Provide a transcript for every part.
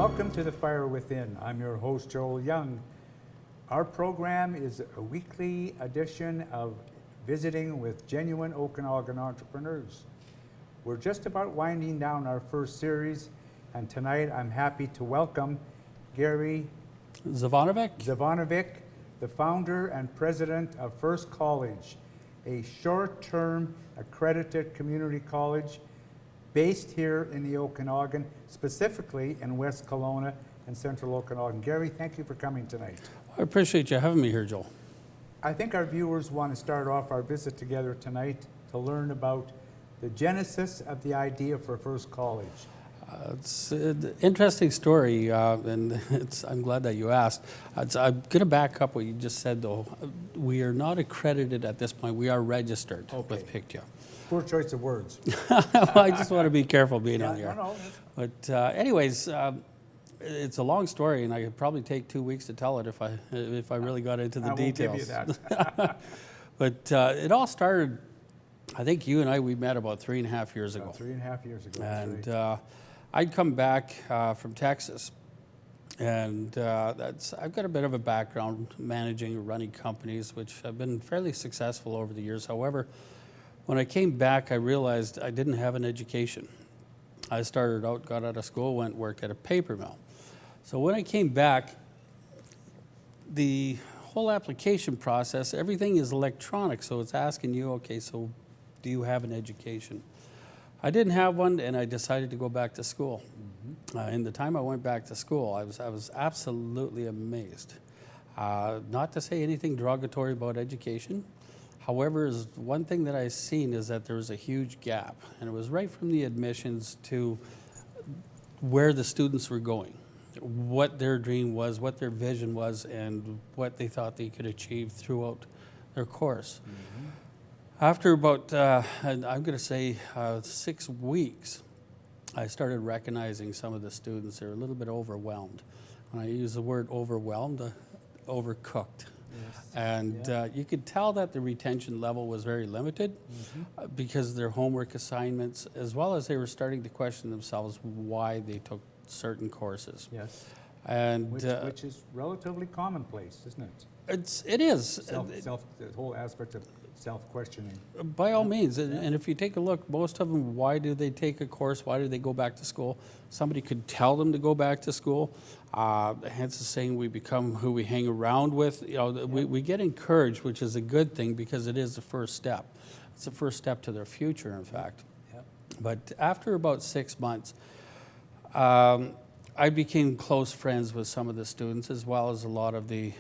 Welcome to The Fire Within. I'm your host, Joel Young. Our program is a weekly edition of Visiting with Genuine Okanagan Entrepreneurs. We're just about winding down our first series, and tonight I'm happy to welcome Gary Zvanovec, the founder and president of First College, a short-term accredited community college based here in the Okanagan, specifically in West Kelowna and Central Okanagan. Gary, thank you for coming tonight. I appreciate you having me here, Joel. I think our viewers want to start off our visit together tonight to learn about the genesis of the idea for First College. It's an interesting story, and I'm glad that you asked. I'm going to back up what you just said, though. We are not accredited at this point. We are registered with PICTIA. Poor choice of words. I just want to be careful being on the air. No. But anyways, it's a long story, and I could probably take 2 weeks to tell it if I really got into the details. I won't give you that. But it all started, I think you and I, we met about 3.5 years ago. 3.5 years ago. And right. I'd come back from Texas, and I've got a bit of a background managing and running companies, which have been fairly successful over the years. However, when I came back, I realized I didn't have an education. I started out, got out of school, went work at a paper mill. So when I came back, the whole application process, everything is electronic. So it's asking you, okay, so do you have an education? I didn't have one, and I decided to go back to school. Mm-hmm. In the time I went back to school, I was absolutely amazed. Not to say anything derogatory about education. However, one thing that I've seen is that there was a huge gap, and it was right from the admissions to where the students were going, what their dream was, what their vision was, and what they thought they could achieve throughout their course. Mm-hmm. After about, I'm going to say 6 weeks, I started recognizing some of the students. They're a little bit overwhelmed. When I use the word overwhelmed, overcooked. Yes. And you could tell that the retention level was very limited because their homework assignments, as well as they were starting to question themselves why they took certain courses. Yes. And which is relatively commonplace, isn't it? It is. The whole aspect of self-questioning. By all means, and if you take a look, most of them, why do they take a course? Why do they go back to school? Somebody could tell them to go back to school. Hence the saying, we become who we hang around with. You know, we get encouraged, which is a good thing because it is the first step. It's the first step to their future, in fact. Yep. But after about 6 months, I became close friends with some of the students, as well as a lot of the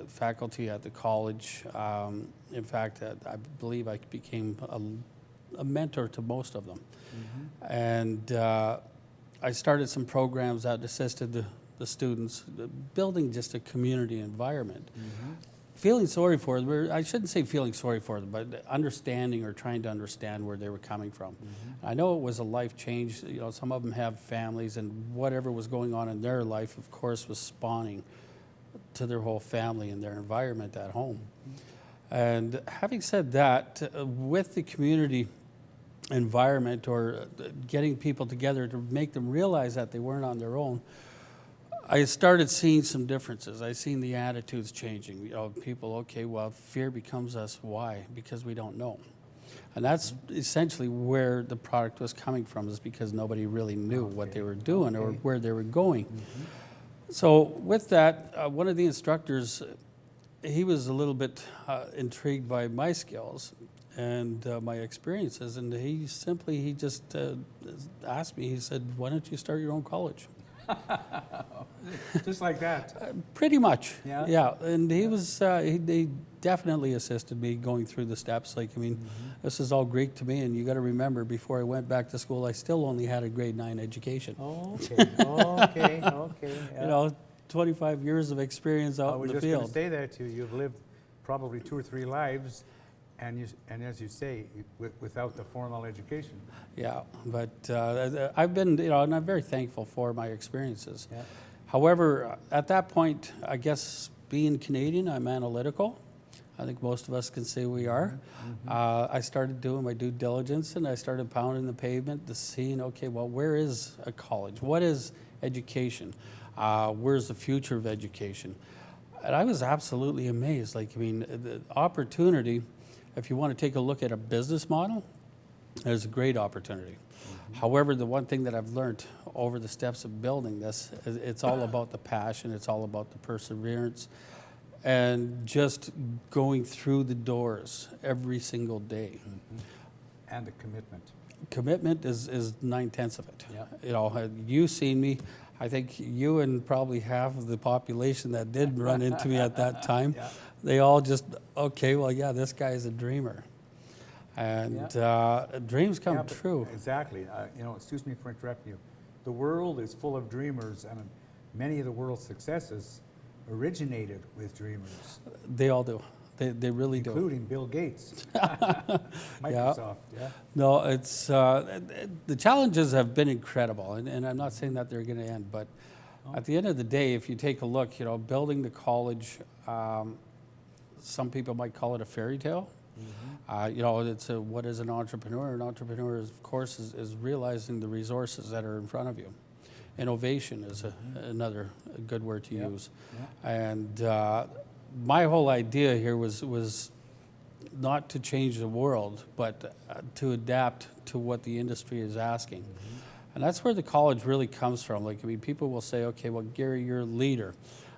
faculty at the college. In fact, I believe I became a mentor to most of them. Mm-hmm. And I started some programs that assisted the students, building just a community environment. Mm-hmm. Feeling sorry for them, I shouldn't say feeling sorry for them, but understanding or trying to understand where they were coming from. Mm-hmm. I know it was a life change. You know, some of them have families, and whatever was going on in their life, of course, was spawning to their whole family and their environment at home. Mm-hmm. And having said that, with the community environment or getting people together to make them realize that they weren't on their own, I started seeing some differences. I seen the attitudes changing. You know, people, okay, well, fear becomes us. Why? Because we don't know. And that's essentially where the product was coming from, is because nobody really knew what they were doing or where they were going. Mm-hmm. So with that, one of the instructors, he was a little bit intrigued by my skills and my experiences, and he just asked me, he said, why don't you start your own college? Just like that? Pretty much, yeah. And he was, he definitely assisted me going through the steps. Like, I mean, this is all Greek to me, and you got to remember, before I went back to school, I still only had a grade 9 education. Okay. Yeah. You know, 25 years of experience out in the field. I was just going to say that to you. You've lived probably 2 or 3 lives, and as you say, without the formal education. Yeah, but I've been, you know, and I'm very thankful for my experiences. Yeah. However, at that point, I guess being Canadian, I'm analytical. I think most of us can say we are. I started doing my due diligence, and I started pounding the pavement to see, okay, well, where is a college? What is education? Where's the future of education? And I was absolutely amazed. Like, I mean, the opportunity, if you want to take a look at a business model, there's a great opportunity. However, the one thing that I've learned over the steps of building this, it's all about the passion, it's all about the perseverance, and just going through the doors every single day. And the commitment. Commitment is 9/10 of it. Yeah. You know, had you seen me, I think you and probably half of the population that did run into me at that time, Yeah. they all just, okay, well, yeah, this guy's a dreamer. And dreams come Yeah, but true. Exactly. You know, excuse me for interrupting you. The world is full of dreamers, and many of the world's successes originated with dreamers, They all do. They really do. including Bill Gates, Microsoft. Yeah. No, it's the challenges have been incredible, and I'm not saying that they're going to end, but at the end of the day, if you take a look, you know, building the college, some people might call it a fairy tale. You know, it's what is an entrepreneur? An entrepreneur, of course, is realizing the resources that are in front of you. Innovation is another good word to use. And my whole idea here was not to change the world, but to adapt to what the industry is asking. And that's where the college really comes from. Like, I mean, people will say, okay, well, Gary, you're a leader.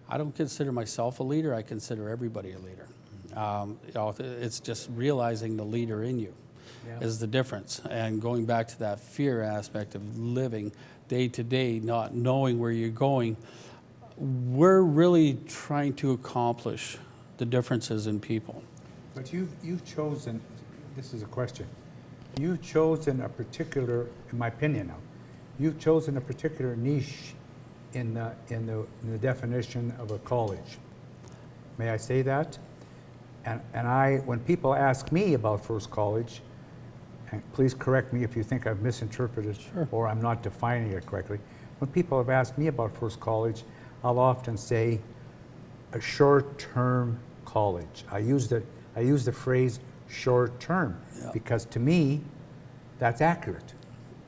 I don't consider myself a leader. I consider everybody a leader. You know, it's just realizing the leader in you is the difference. And going back to that fear aspect of living day to day, not knowing where you're going, we're really trying to accomplish the differences in people. But you've chosen, this is a question, you've chosen a particular, in my opinion now, you've chosen a particular niche in the definition of a college. May I say that? And when people ask me about First College, and please correct me if you think I've misinterpreted or I'm not defining it correctly. When people have asked me about First College, I'll often say a short-term college. I use the phrase short-term because to me, that's accurate.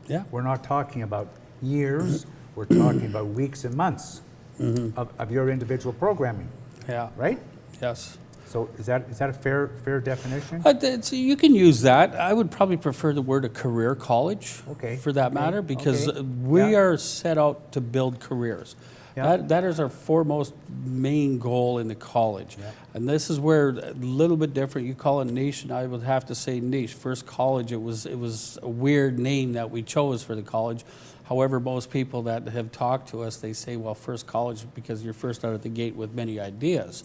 Yeah. We're not talking about years, we're talking about weeks and months of your individual programming. Yeah. Right? Yes. So is that a fair definition? You can use that. I would probably prefer the word a career college for that matter, because we are set out to build careers. That is our foremost main goal in the college. And this is where a little bit different. You call it niche, and I would have to say niche. First College, it was a weird name that we chose for the college. However, most people that have talked to us, they say, well, First College because you're first out of the gate with many ideas.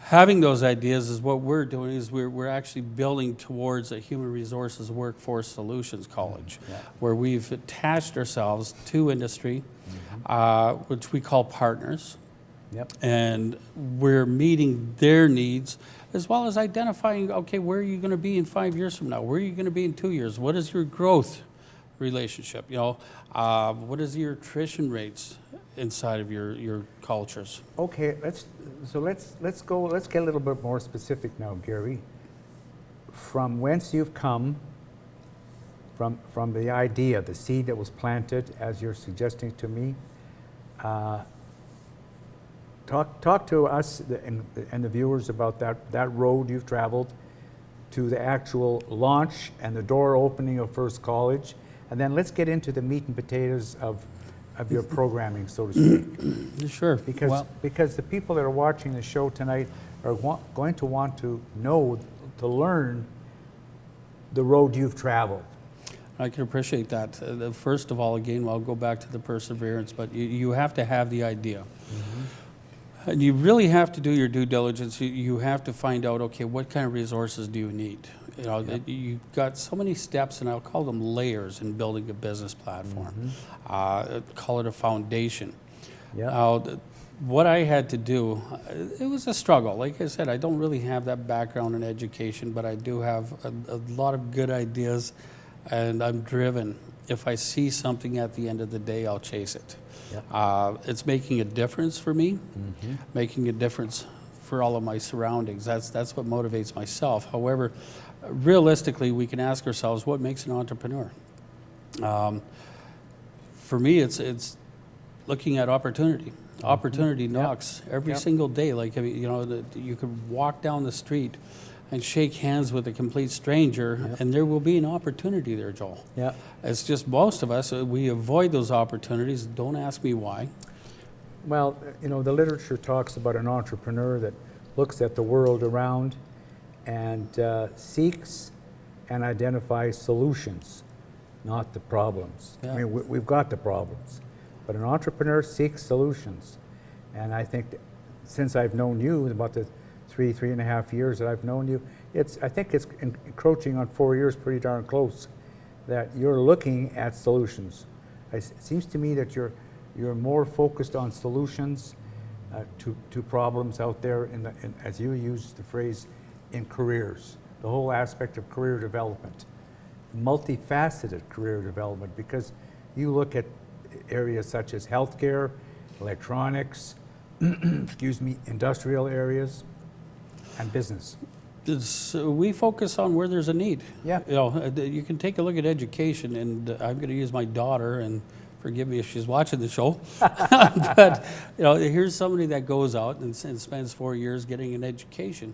Having those ideas is what we're doing, is we're actually building towards a human resources workforce solutions college, where we've attached ourselves to industry, which we call partners, and we're meeting their needs, as well as identifying, okay, where are you going to be in 5 years from now? Where are you going to be in 2 years? What is your growth relationship? You know, what is your attrition rates inside of your cultures? Okay, let's get a little bit more specific now, Gary. From whence you've come, from the idea, the seed that was planted, as you're suggesting to me. Talk to us and the viewers about that road you've traveled to the actual launch and the door opening of First College, and then let's get into the meat and potatoes of your programming, so to speak. Sure. Because the people that are watching the show tonight are going to want to know, to learn the road you've traveled. I can appreciate that. First of all, again, I'll go back to the perseverance, but you have to have the idea. And you really have to do your due diligence. You have to find out, okay, what kind of resources do you need? You know, you've got so many steps, and I'll call them layers in building a business platform. Call it a foundation. Now, what I had to do, it was a struggle. Like I said, I don't really have that background in education, but I do have a lot of good ideas, and I'm driven. If I see something at the end of the day, I'll chase it. It's making a difference for me, making a difference for all of my surroundings. That's what motivates myself. However, realistically, we can ask ourselves, what makes an entrepreneur? For me, it's looking at opportunity. Opportunity knocks every single day. Like, I mean, you know, you could walk down the street and shake hands with a complete stranger, and there will be an opportunity there, Joel. Yeah. It's just most of us, we avoid those opportunities. Don't ask me why. Well, you know, the literature talks about an entrepreneur that looks at the world around and seeks and identifies solutions, not the problems. Yeah. I mean, we've got the problems, but an entrepreneur seeks solutions. And I think that since I've known you, about the three and a half years that I've known you, I think it's encroaching on 4 years, pretty darn close, that you're looking at solutions. It seems to me that you're more focused on solutions to problems out there, as you use the phrase, in careers, the whole aspect of career development, multifaceted career development, because you look at areas such as healthcare, electronics, excuse me, industrial areas, and business. We focus on where there's a need. Yeah. You know, you can take a look at education, and I'm going to use my daughter, and forgive me if she's watching the show, but you know, here's somebody that goes out and spends 4 years getting an education.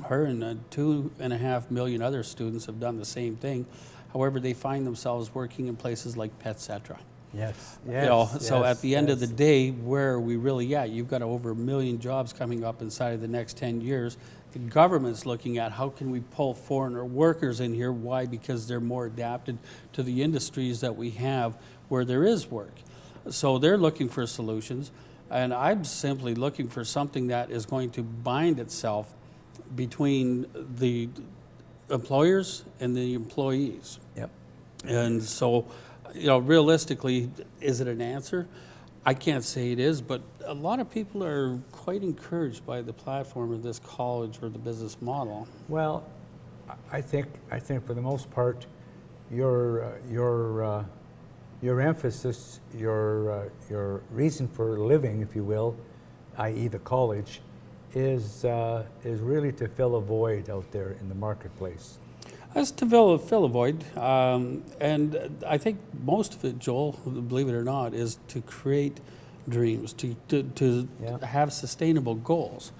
Her and 2.5 million other students have done the same thing. However, they find themselves working in places like Petcetera. Yes. You know, so at the end of the day, where are we really at? You've got over 1 million jobs coming up inside of the next 10 years. The government's looking at how can we pull foreigner workers in here. Why? Because they're more adapted to the industries that we have where there is work. So they're looking for solutions, and I'm simply looking for something that is going to bind itself between the employers and the employees. Yep. And so, you know, realistically, is it an answer? I can't say it is, but a lot of people are quite encouraged by the platform of this college or the business model. Well, I think for the most part, your emphasis, your reason for living, if you will, i.e. the college, is really to fill a void out there in the marketplace. That's to fill a void, and I think most of it, Joel, believe it or not, is to create dreams, to have sustainable goals.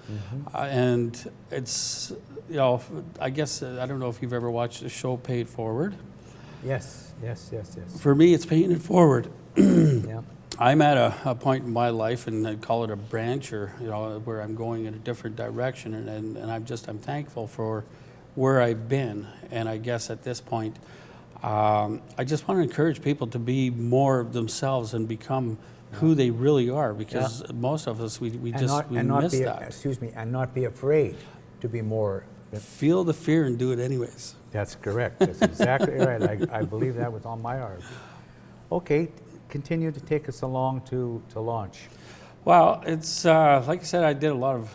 And it's, you know, I guess, I don't know if you've ever watched the show Pay It Forward. Yes. For me, it's paying it forward. Yeah. I'm at a point in my life, and I'd call it a branch, or, you know, where I'm going in a different direction, and I'm thankful for where I've been. And I guess at this point, I just want to encourage people to be more of themselves and become who they really are, because most of us, we miss that. Excuse me, and not be afraid to be more. Feel the fear and do it anyways. That's correct. That's exactly right. I believe that with all my heart. Okay, continue to take us along to launch. Well, it's like I said, I did a lot of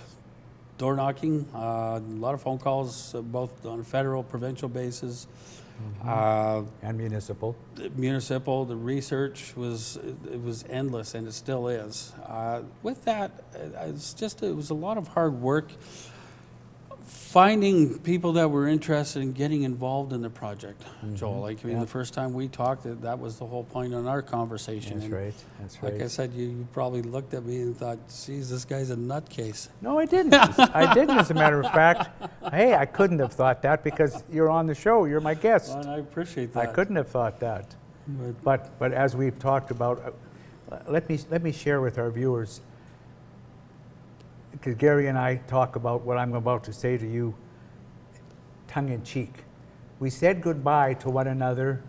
door knocking, a lot of phone calls, both on a federal, provincial basis. And municipal. Municipal, the research was endless, and it still is. With that, it was a lot of hard work finding people that were interested in getting involved in the project, Joel. Like, I mean, the first time we talked, that was the whole point on our conversation. That's right. That's right. Like I said, you probably looked at me and thought, geez, this guy's a nutcase. No, I didn't. I didn't, as a matter of fact. Hey, I couldn't have thought that because you're on the show. You're my guest. Well, and I appreciate that. I couldn't have thought that. But as we've talked about, let me share with our viewers, because Gary and I talk about what I'm about to say to you tongue in cheek. We said goodbye to one another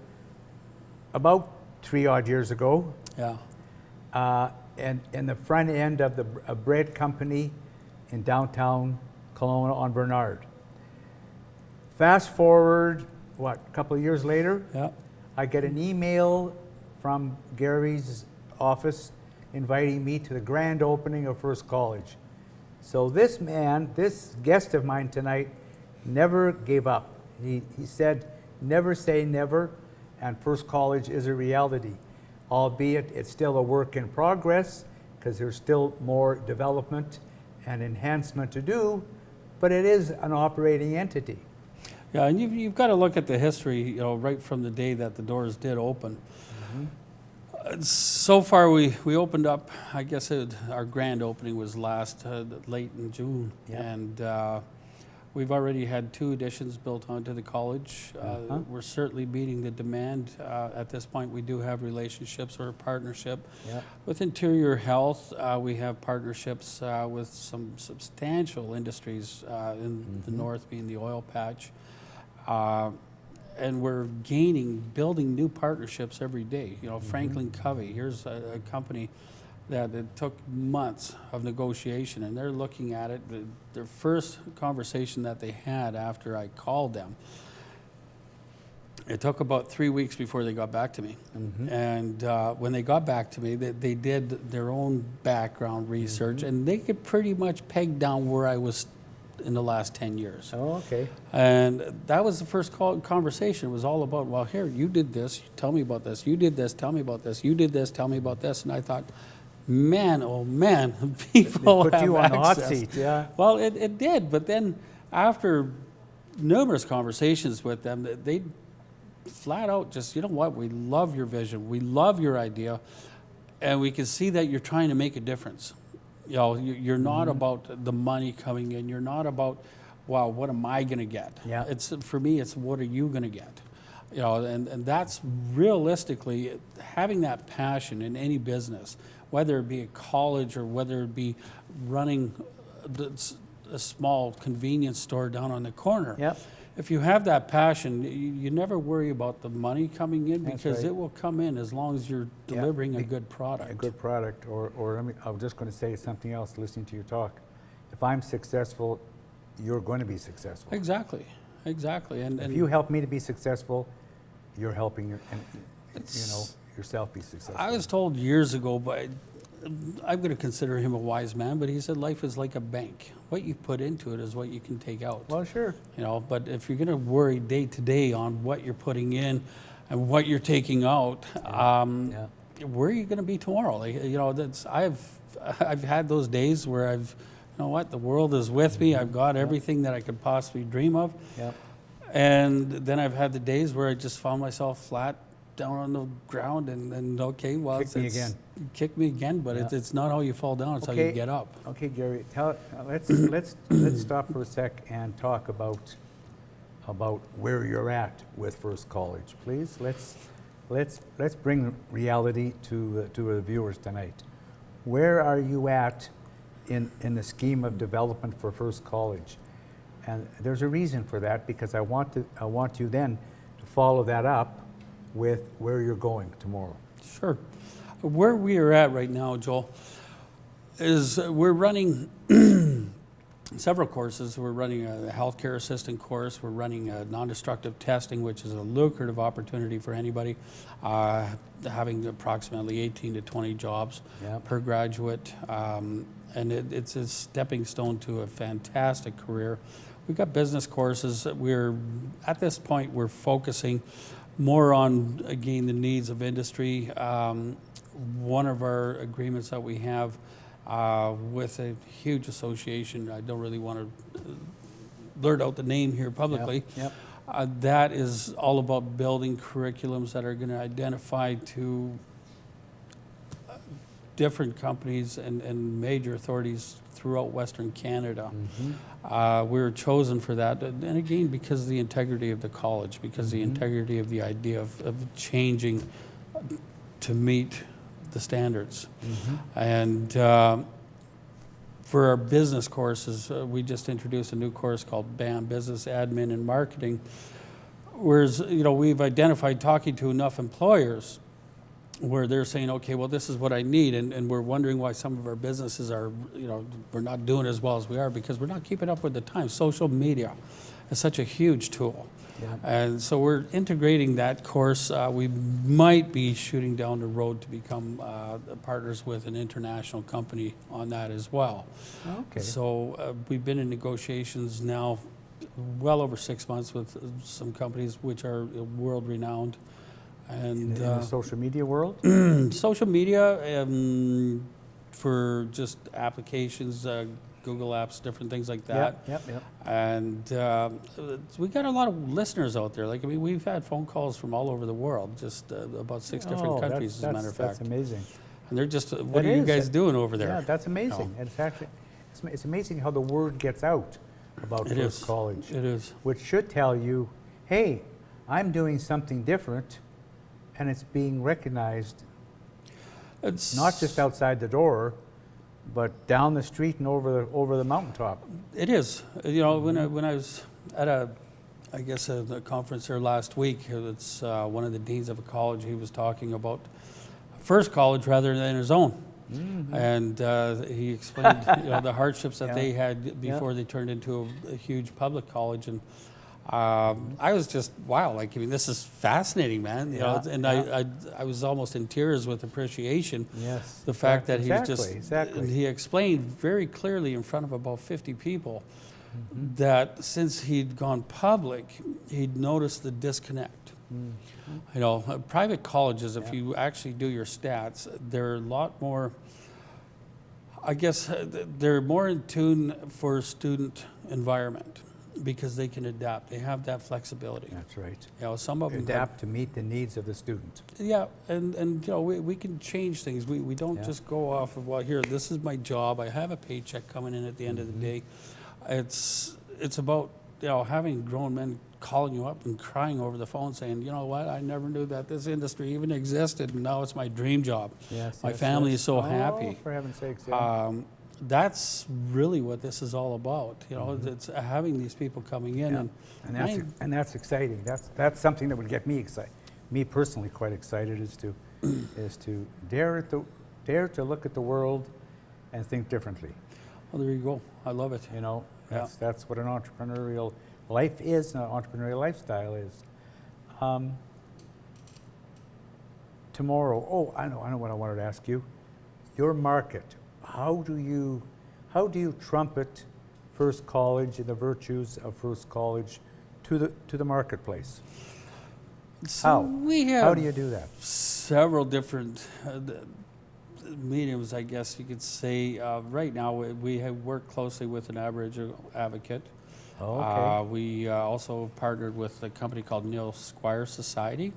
about 3 odd years ago. Yeah. And in the front end of a bread company in downtown Kelowna on Bernard. Fast forward, a couple of years later? Yeah. I get an email from Gary's office inviting me to the grand opening of First College. So this man, this guest of mine tonight, never gave up. He said, never say never, and First College is a reality, albeit it's still a work in progress, because there's still more development an enhancement to do, but it is an operating entity. Yeah, and you've got to look at the history, you know, right from the day that the doors did open. So far, we opened up, I guess our grand opening was late in June. Yep. And we've already had 2 additions built onto the college. We're certainly meeting the demand. At this point, we do have relationships or a partnership. Yep. With Interior Health, we have partnerships with some substantial industries in the north, being the oil patch. And we're building new partnerships every day. You know, Franklin Covey, here's a company that it took months of negotiation, and they're looking at it. Their first conversation that they had after I called them, it took about 3 weeks before they got back to me. And when they got back to me, they did their own background research, and they could pretty much peg down where I was in the last 10 years. Oh, okay. And that was the first conversation. It was all about, well, here, you did this, tell me about this. You did this, tell me about this. You did this, tell me about this. And I thought, man, oh man, people They put have you on the hot access. seat, yeah. Well, it did, but then after numerous conversations with them, they flat out just, you know what, we love your vision, we love your idea, and we can see that you're trying to make a difference. You know, you're not about the money coming in. You're not about, wow, what am I going to get? Yeah. It's, for me, it's what are you going to get? You know, and that's realistically having that passion in any business, whether it be a college or whether it be running a small convenience store down on the corner. Yep. If you have that passion, you never worry about the money coming in, That's because right. it will come in as long as you're Yeah. delivering a good product. A good product, or I was just going to say something else listening to your talk. If I'm successful, you're going to be successful. Exactly. And If you help me to be successful, you're helping yourself be successful. I was told years ago, but I'm going to consider him a wise man, but he said life is like a bank. What you put into it is what you can take out. Well, sure. You know, but if you're going to worry day to day on what you're putting in and what you're taking out, where are you going to be tomorrow? Like, you know, I've had those days where you know what, the world is with me. I've got everything that I could possibly dream of. Yep. And then I've had the days where I just found myself flat down on the ground and okay, well, kick me again, but Yeah. it's not how you fall down, it's how you get up. Okay, Gary, let's stop for a sec and talk about where you're at with First College, please. Let's bring reality to the viewers tonight. Where are you at in the scheme of development for First College? And there's a reason for that, because I want you then to follow that up with where you're going tomorrow. Sure. Where we are at right now, Joel, is we're running several courses. We're running a healthcare assistant course. We're running a non-destructive testing, which is a lucrative opportunity for anybody, having approximately 18 to 20 jobs per graduate. And it's a stepping stone to a fantastic career. We've got business courses. At this point, we're focusing more on, again, the needs of industry. One of our agreements that we have with a huge association, I don't really want to blurt out the name here publicly, that is all about building curriculums that are going to identify to different companies and major authorities throughout Western Canada. We were chosen for that, and again, because of the integrity of the college, because the integrity of the idea of changing to meet the standards. And for our business courses, we just introduced a new course called BAM, Business Admin and Marketing, whereas, you know, we've identified talking to enough employers where they're saying, okay, well, this is what I need, and we're wondering why some of our businesses are, you know, we're not doing as well as we are because we're not keeping up with the times. Social media is such a huge tool. And so we're integrating that course. We might be shooting down the road to become partners with an international company on that as well. Okay. So we've been in negotiations now well over 6 months with some companies which are world-renowned. And in the social media world? Social media for just applications, Google Apps, different things like that. Yep. And we got a lot of listeners out there. Like, I mean, we've had phone calls from all over the world, just about 6 different countries, as a matter of fact. That's amazing. And they're just, what are you guys doing over there? Yeah, that's amazing. No. It's actually, it's amazing how the word gets out about First College. It is. Which should tell you, hey, I'm doing something different, and it's being recognized. It's Not just outside the door, but down the street and over the mountaintop. It is. You know, when I was at a conference here last week, it's one of the deans of a college. He was talking about First College rather than his own, and he explained the hardships that they had before they turned into a huge public college. And I was just, wow, like, I mean, this is fascinating, man. You know, and I was almost in tears with appreciation. Yes. The fact that Exactly. and he explained very clearly in front of about 50 people that since he'd gone public, he'd noticed the disconnect. You know, private colleges, if you actually do your stats, they're a lot more, I guess, they're more in tune for student environment, because they can adapt. They have that flexibility. That's right. You know, some of them Adapt to meet the needs of the student. Yeah, and you know, we can change things. We don't just go off of, well, here, this is my job. I have a paycheck coming in at the end of the day. It's about, you know, having grown men calling you up and crying over the phone saying, you know what, I never knew that this industry even existed, and now it's my dream job. Yes. My family is so Oh, happy. for heaven's sakes, That's really what this is all about. You know, it's having these people coming in, and that's exciting. That's something that would get me excited. Me personally, quite excited is to dare to look at the world and think differently. well, there you go. I love it. You know, that's what an entrepreneurial life is, and an entrepreneurial lifestyle is. Tomorrow, I know what I wanted to ask you. Your market. How do you trumpet First College and the virtues of First College to the marketplace? So How do you do that? Several different mediums, I guess you could say. Right now, we have worked closely with an Aboriginal advocate. Oh, okay. We also partnered with a company called Neil Squire Society,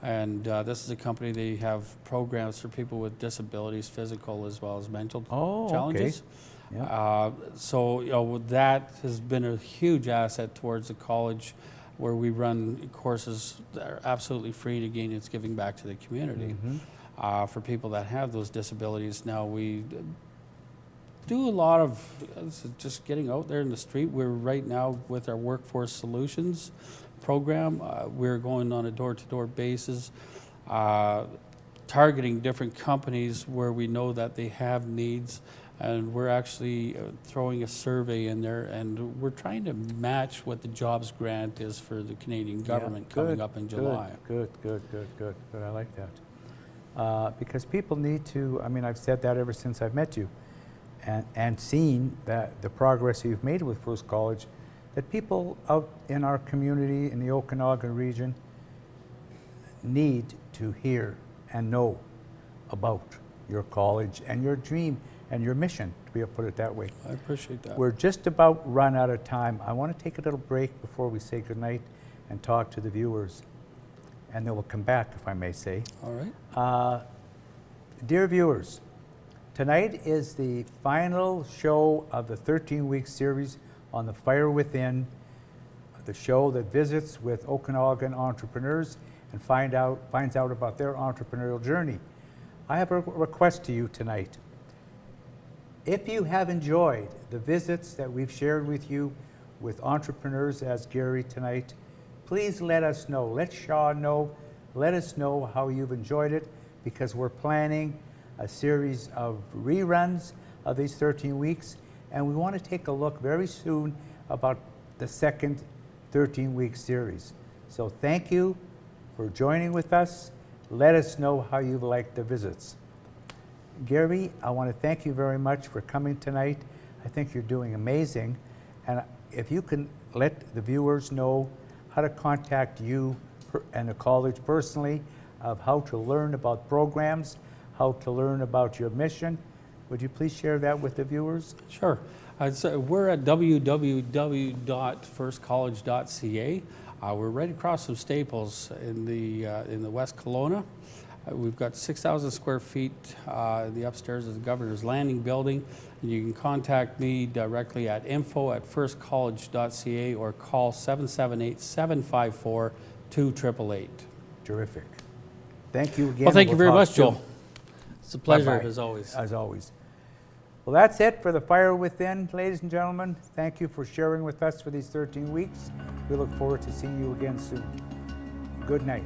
and this is a company. They have programs for people with disabilities, physical as well as mental challenges. Okay. Yeah. So you know, that has been a huge asset towards the college, where we run courses that are absolutely free to gain. It's giving back to the community for people that have those disabilities. Now we do a lot of just getting out there in the street. We're right now with our Workforce Solutions program. We're going on a door-to-door basis, targeting different companies where we know that they have needs, and we're actually throwing a survey in there, and we're trying to match what the jobs grant is for the Canadian government coming up in July. Good. I like that. Because people need to, I mean, I've said that ever since I've met you. And seen that the progress you've made with First College, that people out in our community in the Okanagan region need to hear and know about your college and your dream and your mission, to be able to put it that way. I appreciate that. We're just about run out of time. I want to take a little break before we say goodnight and talk to the viewers. And then we'll come back, if I may say. All right. Dear viewers, tonight is the final show of the 13-week series on the Fire Within, the show that visits with Okanagan entrepreneurs and finds out about their entrepreneurial journey. I have a request to you tonight. If you have enjoyed the visits that we've shared with you with entrepreneurs as Gary tonight, please let us know. Let Shaw know. Let us know how you've enjoyed it, because we're planning a series of reruns of these 13 weeks, and we want to take a look very soon about the second 13-week series. So thank you for joining with us. Let us know how you've liked the visits. Gary, I want to thank you very much for coming tonight. I think you're doing amazing, and if you can let the viewers know how to contact you and the college personally, of how to learn about programs, how to learn about your mission. Would you please share that with the viewers? Sure. So we're at www.firstcollege.ca. We're right across from Staples in the West Kelowna. We've got 6,000 square feet. The upstairs is the Governor's Landing building. And you can contact me directly at info@firstcollege.ca or call 778-754-2888. Terrific. Thank you again. Well, thank you very We'll talk much, Joel. soon. It's a pleasure, Bye-bye. as always. As always. Well, that's it for the Fire Within, ladies and gentlemen. Thank you for sharing with us for these 13 weeks. We look forward to seeing you again soon. Good night.